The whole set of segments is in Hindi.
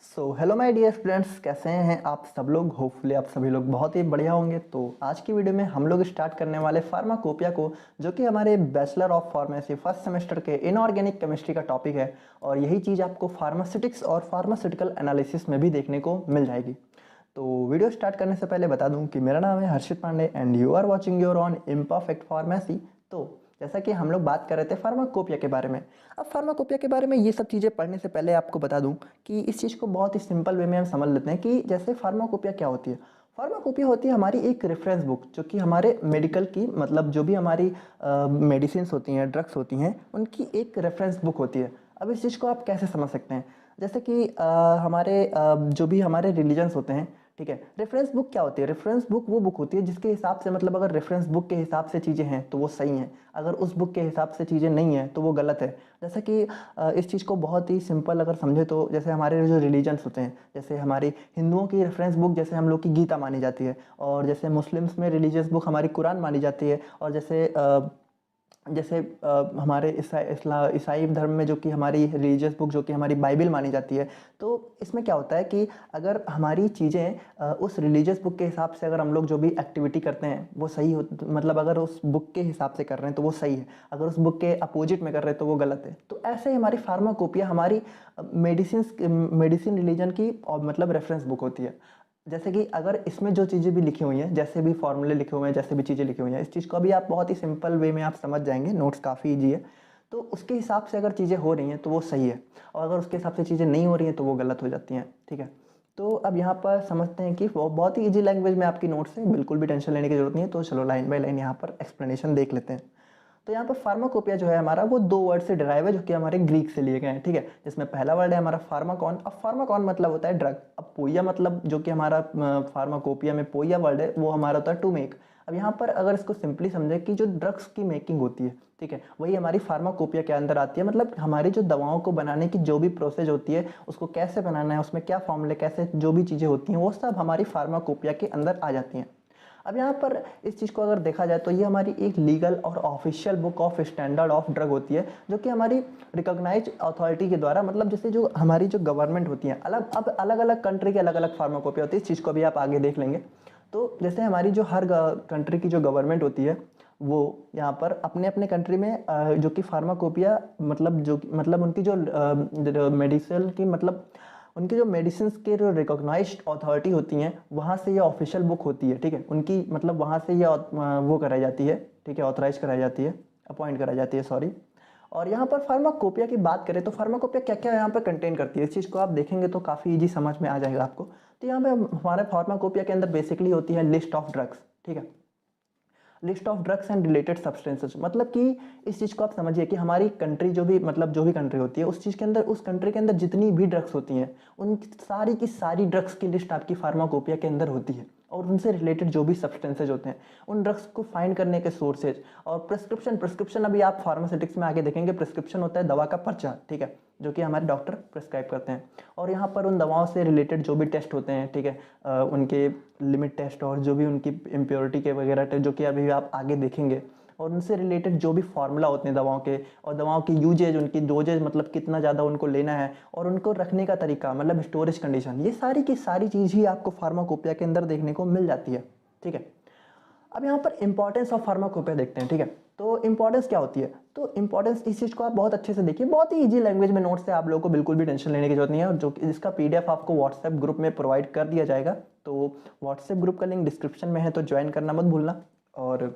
हेलो माय डियर स्टूडेंट्स, कैसे हैं आप सब लोग। होपफुली आप सभी लोग बहुत ही बढ़िया होंगे। तो आज की वीडियो में हम लोग स्टार्ट करने वाले फार्माकोपिया को, जो कि हमारे bachelor of pharmacy first semester के इनऑर्गेनिक केमिस्ट्री का टॉपिक है। और यही चीज़ आपको फार्मास्यूटिक्स और फार्मास्यूटिकल एनालिसिस में भी देखने को मिल जाएगी। तो वीडियो स्टार्ट करने से पहले बता दूं कि मेरा नाम है Harshit Pandey and you are watching your on imperfect pharmacy. तो जैसा कि हम लोग बात कर रहे थे फार्माकोपिया के बारे में। अब फार्माकोपिया के बारे में ये सब चीज़ें पढ़ने से पहले आपको बता दूं कि इस चीज़ को बहुत ही सिंपल वे में हम समझ लेते हैं कि जैसे फार्माकोपिया क्या होती है। फार्माकोपिया होती है हमारी एक रेफरेंस बुक, जो कि हमारे मेडिकल की मतलब जो भी हमारी मेडिसिन होती हैं, ड्रग्स होती हैं, उनकी एक रेफरेंस बुक होती है। अब इस चीज़ को आप कैसे समझ सकते हैं, जैसे कि हमारे जो भी हमारे रिलीजन्स होते हैं, ठीक है। रेफरेंस बुक क्या होती है? रेफरेंस बुक वो बुक होती है जिसके हिसाब से मतलब अगर रेफरेंस बुक के हिसाब से चीज़ें हैं तो वो सही हैं, अगर उस बुक के हिसाब से चीज़ें नहीं हैं तो वो गलत है। जैसे कि इस चीज़ को बहुत ही सिंपल अगर समझे तो जैसे हमारे जो रिलीजन्स होते हैं, जैसे हमारी हिंदुओं की रेफरेंस बुक जैसे हम लोग की गीता मानी जाती है, और जैसे मुस्लिम्स में रिलीजियस बुक हमारी कुरान मानी जाती है, और जैसे जैसे हमारे ईसाई धर्म में जो कि हमारी रिलीजियस बुक जो कि हमारी बाइबल मानी जाती है। तो इसमें क्या होता है कि अगर हमारी चीज़ें उस रिलीजियस बुक के हिसाब से अगर हम लोग जो भी एक्टिविटी करते हैं वो सही हो, मतलब अगर उस बुक के हिसाब से कर रहे हैं तो वो सही है, अगर उस बुक के अपोजिट में कर रहे हैं तो वो गलत है। तो ऐसे ही हमारी फार्माकोपिया हमारी मेडिसिन रिलीजन की और मतलब रेफरेंस बुक होती है। जैसे कि अगर इसमें जो चीज़ें भी लिखी हुई हैं, जैसे भी फॉर्मूले लिखे हुए हैं, जैसे भी चीज़ें लिखी हुई हैं, इस चीज़ को अभी आप बहुत ही सिंपल वे में आप समझ जाएंगे, नोट्स काफ़ी ईजी है। तो उसके हिसाब से अगर चीज़ें हो रही हैं तो वो सही है, और अगर उसके हिसाब से चीज़ें नहीं हो रही हैं तो वो गलत हो जाती हैं, ठीक है। तो अब यहाँ पर समझते हैं कि वो बहुत ही ईजी लैंग्वेज में आपकी नोट्स है, बिल्कुल भी टेंशन लेने की जरूरत नहीं है। तो चलो लाइन बाय लाइन यहाँ पर एक्सप्लेनेशन देख लेते हैं। तो यहाँ पर फार्माकोपिया जो है हमारा वो दो वर्ड से डिराइव है, जो कि हमारे ग्रीक से लिए गए हैं, ठीक है। जिसमें पहला वर्ड है हमारा फार्माकॉन। अब फार्माकॉन मतलब होता है ड्रग। अब पोइया मतलब जो कि हमारा फार्माकोपिया में पोइया वर्ड है वो हमारा होता है टू मेक। अब यहाँ पर अगर इसको सिंपली समझे कि जो ड्रग्स की मेकिंग होती है, ठीक है, वही हमारी फार्माकोपिया के अंदर आती है। मतलब हमारी जो दवाओं को बनाने की जो भी प्रोसेस होती है, उसको कैसे बनाना है, उसमें क्या फॉर्मूले, कैसे जो भी चीज़ें होती हैं, वो सब हमारी फार्माकोपिया के अंदर आ जाती हैं। अब यहाँ पर इस चीज़ को अगर देखा जाए तो ये हमारी एक लीगल और official book of standard of drug होती है, जो कि हमारी रिकॉग्नाइज्ड अथॉरिटी के द्वारा, मतलब जैसे जो हमारी जो गवर्नमेंट होती है, अलग अलग कंट्री की अलग अलग फार्माकोपिया होती है। इस चीज़ को भी आप आगे देख लेंगे। तो जैसे हमारी जो हर कंट्री की जो गवर्नमेंट होती है, वो यहाँ पर अपने अपने कंट्री में जो कि फार्माकोपिया मतलब मतलब उनकी जो मेडिसिन की मतलब उनकी जो मेडिसिन के जो रिकॉग्नाइज्ड अथॉरिटी होती हैं, वहाँ से ये ऑफिशियल बुक होती है, ठीक है। उनकी मतलब वहाँ से ये वो कराई जाती है, ठीक है, ऑथराइज कराई जाती है, अपॉइंट कराई जाती है, सॉरी। और यहाँ पर फार्माकोपिया की बात करें तो फार्माकोपिया क्या क्या यहाँ पर कंटेन करती है, इस चीज़ को आप देखेंगे तो काफ़ी इजी समझ में आ जाएगा आपको। तो यहाँ पे हमारे फार्माकोपिया के अंदर बेसिकली होती है लिस्ट ऑफ ड्रग्स, ठीक है, list of drugs and related substances. मतलब कि इस चीज़ को आप समझिए कि हमारी कंट्री जो भी मतलब जो भी कंट्री होती है, उस चीज़ के अंदर, उस कंट्री के अंदर जितनी भी ड्रग्स होती हैं, उन सारी की सारी ड्रग्स की लिस्ट आपकी फार्माकोपिया के अंदर होती है। और उनसे रिलेटेड जो भी सब्सटेंसेज होते हैं, उन ड्रग्स को फाइंड करने के सोर्सेज। और प्रिस्क्रिप्शन अभी आप फार्मास्यूटिक्स में आगे देखेंगे, प्रिस्क्रिप्शन होता है दवा का पर्चा, ठीक है, जो कि हमारे डॉक्टर प्रिस्क्राइब करते हैं। और यहाँ पर उन दवाओं से रिलेटेड जो भी टेस्ट होते हैं, ठीक है, उनके लिमिट टेस्ट और जो भी उनकी इम्प्योरिटी के वगैरह टेस्ट, जो कि अभी आप आगे देखेंगे। और उनसे रिलेटेड जो भी फार्मूला होते हैं दवाओं के, और दवाओं की यूजेज, उनकी डोजेज, मतलब कितना ज़्यादा उनको लेना है, और उनको रखने का तरीका, मतलब स्टोरेज कंडीशन, ये सारी की सारी चीज़ ही आपको फार्माकोपिया के अंदर देखने को मिल जाती है, ठीक है। अब यहाँ पर इंपॉर्टेंस ऑफ फार्माकोपिया देखते हैं, ठीक है। तो इंपॉर्टेंस क्या होती है? तो इंपॉर्टेंस इस चीज़ को आप बहुत अच्छे से देखिए, बहुत ही इजी लैंग्वेज में नोट्स है, आप लोगों को बिल्कुल भी टेंशन लेने की जरूरत नहीं है। और जो इसका पीडीएफ आपको व्हाट्सएप ग्रुप में प्रोवाइड कर दिया जाएगा, तो व्हाट्सएप ग्रुप का लिंक डिस्क्रिप्शन में है, तो ज्वाइन करना मत भूलना। और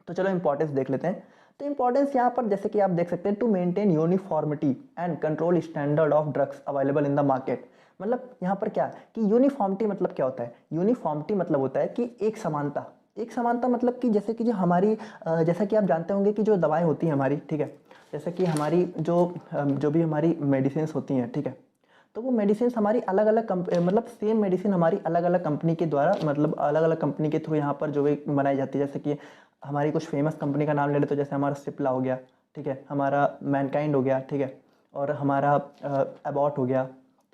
तो चलो इंपॉर्टेंस देख लेते हैं। तो इंपॉर्टेंस यहाँ पर जैसे कि आप देख सकते हैं, to maintain uniformity and control standard of drugs available in the market. मतलब यहाँ पर क्या है कि यूनिफॉर्मिटी मतलब क्या होता है? यूनिफॉर्मिटी मतलब होता है कि एक समानता। एक समानता मतलब कि जैसे कि जो हमारी जैसा कि आप जानते होंगे कि जो दवाएं होती हैं हमारी, ठीक है, जैसे कि हमारी जो भी हमारी मेडिसिन होती हैं, ठीक है, तो वो मेडिसिन हमारी अलग अलग मतलब सेम मेडिसिन हमारी अलग अलग कंपनी के द्वारा, मतलब अलग अलग कंपनी के थ्रू यहाँ पर जो भी बनाई जाती है। जैसे कि हमारी कुछ फेमस कंपनी का नाम ले ले तो जैसे हमारा सिप्ला हो गया, ठीक है, हमारा मैनकाइंड हो गया, ठीक है, और हमारा एबॉट हो गया,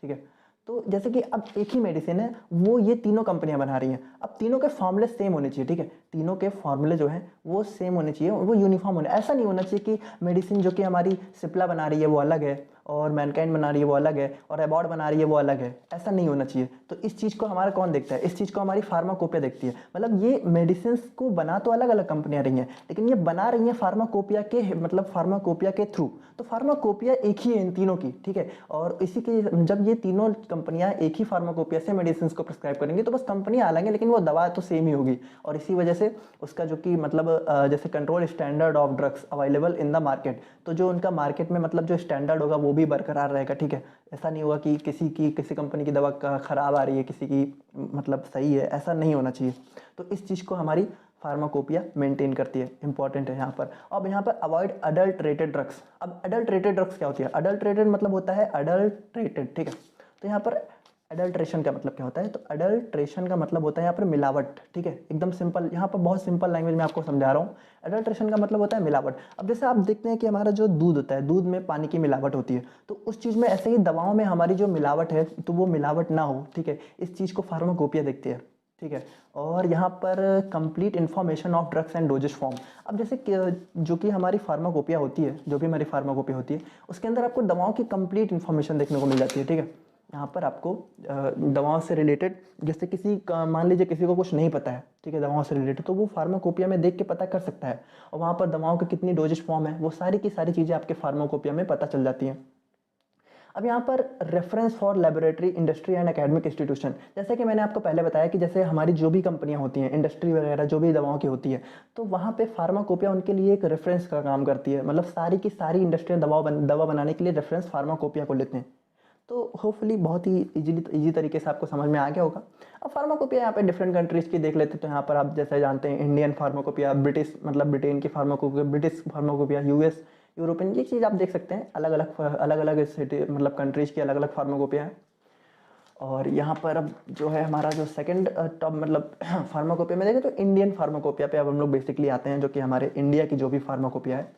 ठीक है। तो जैसे कि अब एक ही मेडिसिन है, वो ये तीनों कंपनियां बना रही हैं। अब तीनों के फॉर्मूले सेम होने चाहिए, ठीक है, तीनों के फॉर्मूले जो हैं वो सेम होने चाहिए, वो यूनिफॉर्म होने। ऐसा नहीं होना चाहिए कि मेडिसिन जो कि हमारी सिप्ला बना रही है वो अलग है, और मैनकाइंड बना रही है वो अलग है, और एबॉट बना रही है वो अलग है। ऐसा नहीं होना चाहिए। तो इस चीज़ को हमारा कौन देखता है? इस चीज़ को हमारी फार्माकोपिया देखती है। मतलब ये मेडिसिन को बना तो अलग अलग कंपनियां रही हैं, लेकिन ये बना रही हैं फार्माकोपिया के, मतलब फार्माकोपिया के थ्रू। तो फार्माकोपिया एक ही है इन तीनों की, ठीक है। और इसी के जब ये तीनों कंपनियां एक ही फार्माकोपिया से मेडिसिन को प्रिस्क्राइब करेंगी तो बस कंपनियां अलग हैं, लेकिन वो दवा तो सेम ही होगी। और इसी वजह से उसका जो कि मतलब जैसे control standard of drugs available in the market, तो जो उनका मार्केट में मतलब जो स्टैंडर्ड होगा वो भी बरकरार रहेगा, ठीक है। ऐसा नहीं होगा कि किसी कंपनी की दवा खराब आ रही है, किसी की मतलब सही है, ऐसा नहीं होना चाहिए। तो इस चीज़ को हमारी फार्माकोपिया मेंटेन करती है, इंपॉर्टेंट है यहाँ पर। अब यहाँ पर अवॉइड अडल्ट्रेटेड ड्रग्स। अब अडल्ट्रेटेड ड्रग्स क्या होती है? अडल्ट्रेटेड मतलब होता है अडल्ट्रेटेड, ठीक है। तो यहाँ पर अडल्ट्रेशन का मतलब क्या होता है? तो अडल्ट्रेशन का मतलब होता है यहाँ पर मिलावट, ठीक है। एकदम सिंपल, यहाँ पर बहुत सिंपल लैंग्वेज में आपको समझा रहा हूँ। अडल्ट्रेशन का मतलब होता है मिलावट। अब जैसे आप देखते हैं कि हमारा जो दूध होता है, दूध में पानी की मिलावट होती है, तो उस चीज़ में ऐसे ही दवाओं में हमारी जो मिलावट है तो वो मिलावट ना हो, ठीक है। इस चीज़ को फार्माकोपिया देखती है, ठीक है। और यहाँ पर complete information of drugs and doses form. अब जैसे जो कि हमारी फार्माकोपिया होती है, जो भी हमारी फार्माकोपिया होती है, उसके अंदर आपको दवाओं की कंप्लीट इन्फॉर्मेशन देखने को मिल जाती है, ठीक है। यहाँ पर आपको दवाओं से रिलेटेड, जैसे मान लीजिए किसी को कुछ नहीं पता है, ठीक है, दवाओं से रिलेटेड, तो वो फार्माकोपिया में देख के पता कर सकता है। और वहाँ पर दवाओं की कितनी डोजेज फॉर्म है, वो सारी की सारी चीज़ें आपके फार्माकोपिया में पता चल जाती हैं। अब यहाँ पर reference for laboratory, industry and academic institution, जैसे कि मैंने आपको पहले बताया कि जैसे हमारी जो भी कंपनियां होती हैं, इंडस्ट्री वगैरह जो भी दवाओं की होती है, तो वहाँ पे फार्माकोपिया उनके लिए एक रेफरेंस का काम करती है। मतलब सारी की सारी इंडस्ट्रियाँ दवा बनाने के लिए रेफरेंस फार्माकोपिया को लेते हैं। तो होपफुली बहुत ही इजी तरीके से आपको समझ में आ गया होगा। अब फार्माकोपिया यहाँ पे डिफरेंट कंट्रीज़ की देख लेते हैं। तो यहाँ पर आप जैसे जानते हैं इंडियन फार्माकोपिया, ब्रिटिश मतलब ब्रिटेन की pharmacopoeia, British pharmacopoeia, US, European, ये चीज़ आप देख सकते हैं। अलग अलग सिटी मतलब कंट्रीज़ की अलग अलग फार्माकोपिया है। और यहाँ पर अब जो है हमारा जो सेकंड टॉप मतलब फार्माकोपिया में देखें तो इंडियन फार्माकोपिया पे अब हम लोग बेसिकली आते हैं, जो कि हमारे इंडिया की जो भी फार्माकोपिया है।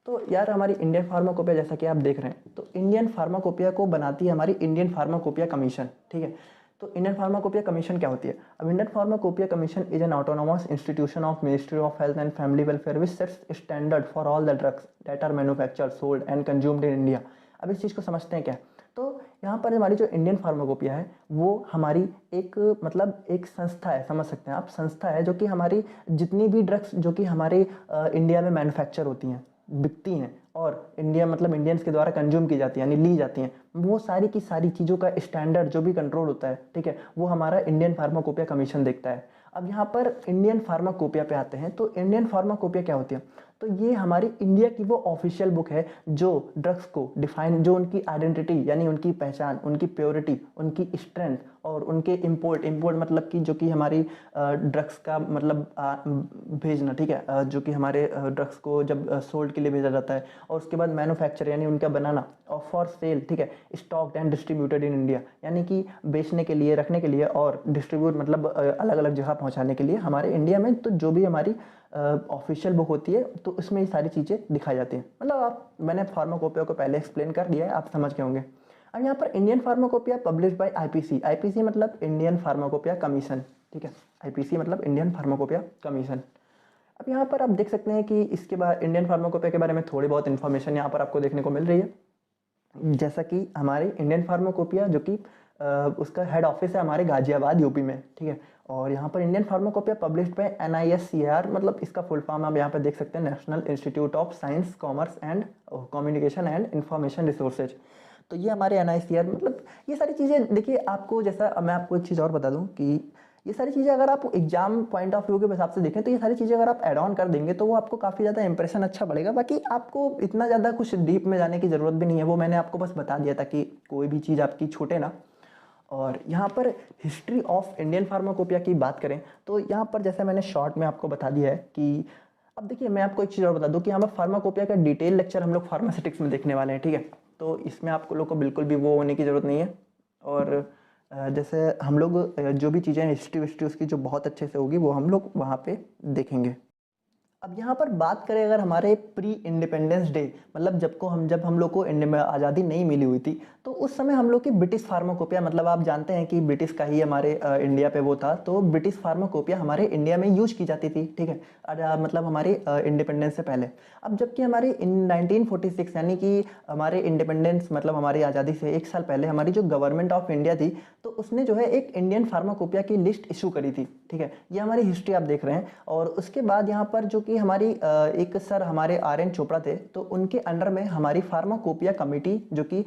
तो यार हमारी इंडियन फार्माकोपिया जैसा कि आप देख रहे हैं, तो इंडियन फार्माकोपिया को बनाती है हमारी इंडियन फार्माकोपिया कमीशन, ठीक है। तो इंडियन फार्माकोपिया कमीशन क्या होती है? अब Indian Pharmacopoeia Commission is an autonomous institution of Ministry of Health and Family Welfare which sets standard for all the drugs that are manufactured, sold and consumed in India. अब इस चीज़ को समझते हैं क्या? तो यहाँ पर हमारी जो इंडियन फार्माकोपिया है वो हमारी एक मतलब एक संस्था है, समझ सकते हैं आप, संस्था है जो कि हमारी जितनी भी ड्रग्स जो कि हमारे इंडिया में मैन्युफैक्चर होती हैं, बिकती हैं और इंडिया मतलब इंडियंस के द्वारा कंज्यूम की जाती है यानी ली जाती हैं, वो सारी की सारी चीज़ों का स्टैंडर्ड जो भी कंट्रोल होता है, ठीक है, वो हमारा इंडियन फार्माकोपिया कमीशन देखता है। अब यहाँ पर इंडियन फार्माकोपिया पे आते हैं। तो इंडियन फार्माकोपिया क्या होती है? तो ये हमारी इंडिया की वो ऑफिशियल बुक है जो ड्रग्स को डिफाइन, जो उनकी आइडेंटिटी यानी उनकी पहचान, उनकी प्योरिटी, उनकी स्ट्रेंथ और उनके इम्पोर्ट मतलब कि जो कि हमारी ड्रग्स का मतलब भेजना, ठीक है, जो कि हमारे ड्रग्स को जब सोल्ड के लिए भेजा जाता है और उसके बाद मैन्युफैक्चर यानी उनका बनाना और फॉर सेल, ठीक है, stocked and distributed in India, यानी कि बेचने के लिए, रखने के लिए और डिस्ट्रीब्यूट मतलब अलग अलग जगह पहुंचाने के लिए हमारे इंडिया में। तो जो भी हमारी ऑफिशियल बुक होती है तो उसमें ये सारी चीज़ें दिखाई जाती हैं। मतलब मैंने फार्माकोपिया को पहले एक्सप्लेन कर दिया है, आप समझ गए होंगे। अब यहाँ पर Indian pharmacopoeia publish by IPC. IPC मतलब इंडियन फार्माकोपिया कमीशन, ठीक है। आईपीसी मतलब इंडियन फार्माकोपिया कमीशन। अब यहाँ पर आप देख सकते हैं कि इसके बाद इंडियन फार्माकोपिया के बारे में थोड़ी बहुत इन्फॉर्मेशन यहाँ पर आपको देखने को मिल रही है। जैसा कि हमारी इंडियन फार्माकोपिया जो कि उसका हेड ऑफिस है हमारे गाजियाबाद यूपी में, ठीक है। और यहाँ पर Indian pharmacopoeia published by NISCR, मतलब इसका फुल फॉर्म आप यहाँ पे देख सकते हैं, national institute of science commerce and communication and information resources. तो ये हमारे NICR मतलब ये सारी चीज़ें देखिए। आपको जैसा मैं आपको एक चीज़ और बता दूँ कि ये सारी चीज़ें अगर आप एग्जाम पॉइंट ऑफ व्यू के हिसाब से देखें तो ये सारी चीज़ें अगर आप ऐड ऑन कर देंगे तो वो आपको काफ़ी ज़्यादा इंप्रेशन अच्छा पड़ेगा। बाकी आपको इतना ज़्यादा कुछ डीप में जाने की ज़रूरत भी नहीं है, वो मैंने आपको बस बता दिया था कि कोई भी चीज़ आपकी छूटे ना। और यहाँ पर हिस्ट्री ऑफ इंडियन फार्माकोपिया की बात करें तो यहाँ पर जैसे मैंने शॉर्ट में आपको बता दिया है कि अब देखिए मैं आपको एक चीज़ और बता दूँ कि यहाँ पर फार्माकोपिया का डिटेल लेक्चर हम लोग फार्मास्यूटिक्स में देखने वाले हैं, ठीक है। तो इसमें आपको लोग को बिल्कुल भी वो होने की ज़रूरत नहीं है। और जैसे हम लोग जो भी चीज़ें हिस्ट्री उसकी जो बहुत अच्छे से होगी वो हम लोग वहाँ पे देखेंगे। अब यहाँ पर बात करें अगर हमारे प्री इंडिपेंडेंस डे, मतलब जब हम लोग को इंडिया में आज़ादी नहीं मिली हुई थी, तो उस समय हम लोग की ब्रिटिश फार्माकोपिया, मतलब आप जानते हैं कि ब्रिटिश का ही हमारे इंडिया पे वो था, तो ब्रिटिश फार्माकोपिया हमारे इंडिया में यूज की जाती थी, ठीक है। मतलब हमारे इंडिपेंडेंस से पहले। अब जबकि हमारे इन 1946 यानी कि हमारे इंडिपेंडेंस मतलब हमारी आज़ादी से 1 साल पहले हमारी जो गवर्नमेंट ऑफ इंडिया थी, तो उसने जो है एक इंडियन फार्माकोपिया की लिस्ट इशू करी थी, ठीक है। ये हमारी हिस्ट्री आप देख रहे हैं। और उसके बाद यहाँ पर जो कि हमारी एक सर हमारे RN चोपड़ा थे, तो उनके अंडर में हमारी फार्माकोपिया कमेटी जो कि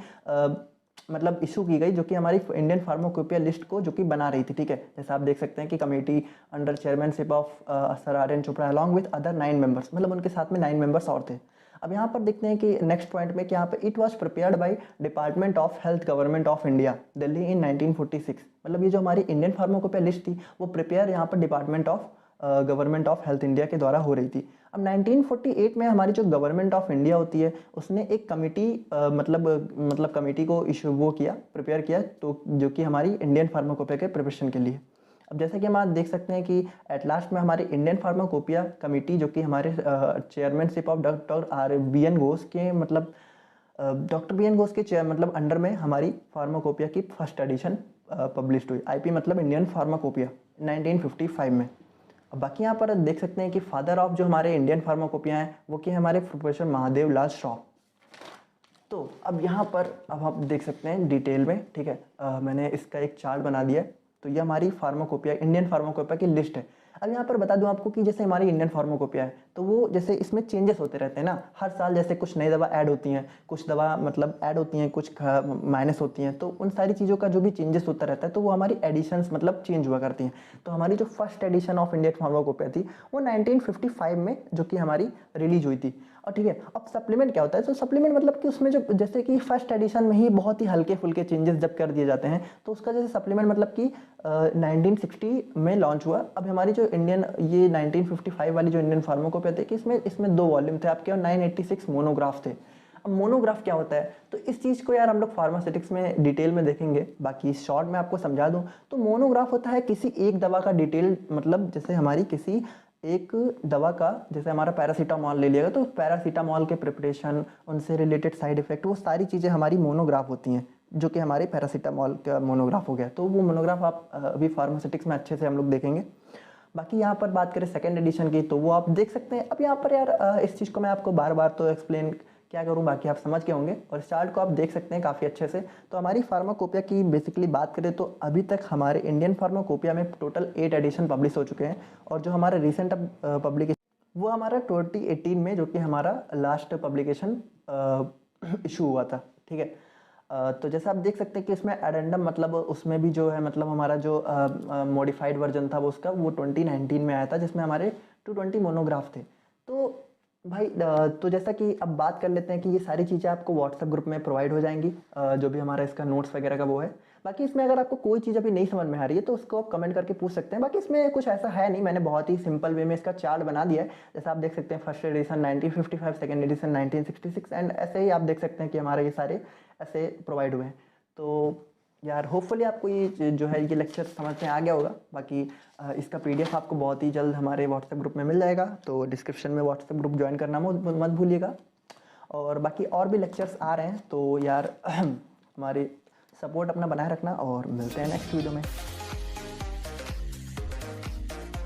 मतलब इशू की गई, जो कि हमारी इंडियन फार्माकोपिया लिस्ट को जो कि बना रही थी, ठीक है। जैसे आप देख सकते हैं कि committee under chairmanship of sir RN Chopra along with other 9 members, मतलब उनके साथ में 9 मेंबर्स और थे। अब यहाँ पर देखते हैं कि नेक्स्ट पॉइंट में कि यहाँ पे it was prepared by Department of Health Government of India Delhi in 1946, मतलब ये जो हमारी इंडियन फार्माकोपिया लिस्ट थी वो प्रिपेयर यहाँ पर department of government of health India के द्वारा हो रही थी। अब 1948 में हमारी जो गवर्नमेंट ऑफ इंडिया होती है उसने एक कमेटी मतलब कमेटी को इशू वो किया, प्रिपेयर किया, तो जो कि हमारी इंडियन फार्माकोपिया के प्रिपरेशन के लिए। अब जैसे कि हम आज देख सकते हैं कि एट लास्ट में हमारे इंडियन फार्माकोपिया कमेटी जो कि हमारे chairmanship of doctor BN Ghosh के मतलब डॉक्टर BN घोष के चेयर मतलब अंडर में हमारी फार्माकोपिया की फर्स्ट एडिशन पब्लिश हुई। IP मतलब इंडियन फार्माकोपिया 1955 में। अब बाकी यहाँ पर देख सकते हैं कि फादर ऑफ जो हमारे इंडियन फार्माकोपिया हैं वो कि हमारे प्रोफेसर महादेव लाल श्रॉ। तो अब यहाँ पर अब आप देख सकते हैं डिटेल में, ठीक है। मैंने इसका एक चार्ट बना दिया है। तो ये हमारी फार्माकोपिया इंडियन फार्माकोपिया की लिस्ट है। अब यहाँ पर बता दूं आपको कि जैसे हमारी इंडियन फार्माकोपिया है तो वो जैसे इसमें चेंजेस होते रहते हैं ना हर साल, जैसे कुछ नई दवा ऐड होती हैं, कुछ दवा मतलब ऐड होती हैं, कुछ माइनस होती हैं, तो उन सारी चीज़ों का जो भी चेंजेस होता रहता है तो वो हमारी एडिशंस मतलब चेंज हुआ करती हैं। तो हमारी जो first edition of Indian pharmacopoeia थी वो 1955 में जो कि हमारी रिलीज हुई थी। और ठीक है, अब सप्लीमेंट क्या होता है? तो सप्लीमेंट मतलब कि उसमें जो जैसे कि फर्स्ट एडिशन में ही बहुत ही हल्के फुल्के चेंजेस जब कर दिए जाते हैं तो उसका जैसे सप्लीमेंट मतलब कि 1960 में लॉन्च हुआ। अब हमारी जो इंडियन ये 1955 वाली जो इंडियन फार्माकोपिया थी कि इसमें 2 वॉल्यूम थे आपके और 986 मोनोग्राफ थे। अब मोनोग्राफ क्या होता है तो इस चीज़ को यार हम लोग फार्मास्यूटिक्स में डिटेल में देखेंगे, बाकी शॉर्ट में आपको समझा दूं तो मोनोग्राफ होता है किसी एक दवा का डिटेल, मतलब जैसे हमारी किसी एक दवा का, जैसे हमारा पैरासीटामॉल ले लिएगा तो पैरासीटामॉल के प्रिपरेशन, उनसे रिलेटेड साइड इफेक्ट, वो सारी चीज़ें हमारी मोनोग्राफ होती हैं, जो कि हमारे पैरासीटामॉल का मोनोग्राफ हो गया। तो वो मोनोग्राफ आप अभी फार्मास्यूटिक्स में अच्छे से हम लोग देखेंगे। बाकी यहाँ पर बात करें सेकेंड एडिशन की तो वो आप देख सकते हैं। अब यहाँ पर यार इस चीज़ को मैं आपको बार बार तो एक्सप्लेन क्या करूँ, बाकी आप समझ के होंगे और इस चार्ट को आप देख सकते हैं काफ़ी अच्छे से। तो हमारी फार्माकोपिया की बेसिकली बात करें तो अभी तक हमारे इंडियन फार्माकोपिया में टोटल 8 एडिशन पब्लिश हो चुके हैं और जो हमारा रिसेंट पब्लिकेशन वो हमारा 2018 में जो कि हमारा लास्ट पब्लिकेशन इशू हुआ था, ठीक है। तो जैसा आप देख सकते हैं कि इसमें एडेंडम मतलब उसमें भी जो है मतलब हमारा जो मॉडिफाइड वर्जन था वो उसका वो 2019 में आया था जिसमें हमारे 220 मोनोग्राफ थे। तो भाई तो जैसा कि अब बात कर लेते हैं कि ये सारी चीज़ें आपको व्हाट्सएप ग्रुप में प्रोवाइड हो जाएंगी, जो भी हमारा इसका नोट्स वगैरह का वो है। बाकी इसमें अगर आपको कोई चीज़ अभी नहीं समझ में आ रही है तो उसको आप कमेंट करके पूछ सकते हैं। बाकी इसमें कुछ ऐसा है नहीं, मैंने बहुत ही सिंपल वे में इसका चार्ट बना दिया है। जैसा आप देख सकते हैं first edition 1955, second edition 1966 and ऐसे ही आप देख सकते हैं कि हमारे ये सारे ऐसे प्रोवाइड हुए हैं। तो यार होपफुली आपको ये जो है ये लेक्चर समझ में आ गया होगा। बाकी इसका PDF आपको बहुत ही जल्द हमारे व्हाट्सएप ग्रुप में मिल जाएगा, तो डिस्क्रिप्शन में व्हाट्सएप ग्रुप ज्वाइन करना मत भूलिएगा। और बाकी और भी लेक्चर्स आ रहे हैं तो यार हमारे सपोर्ट अपना बनाए रखना और मिलते हैं नेक्स्ट वीडियो में।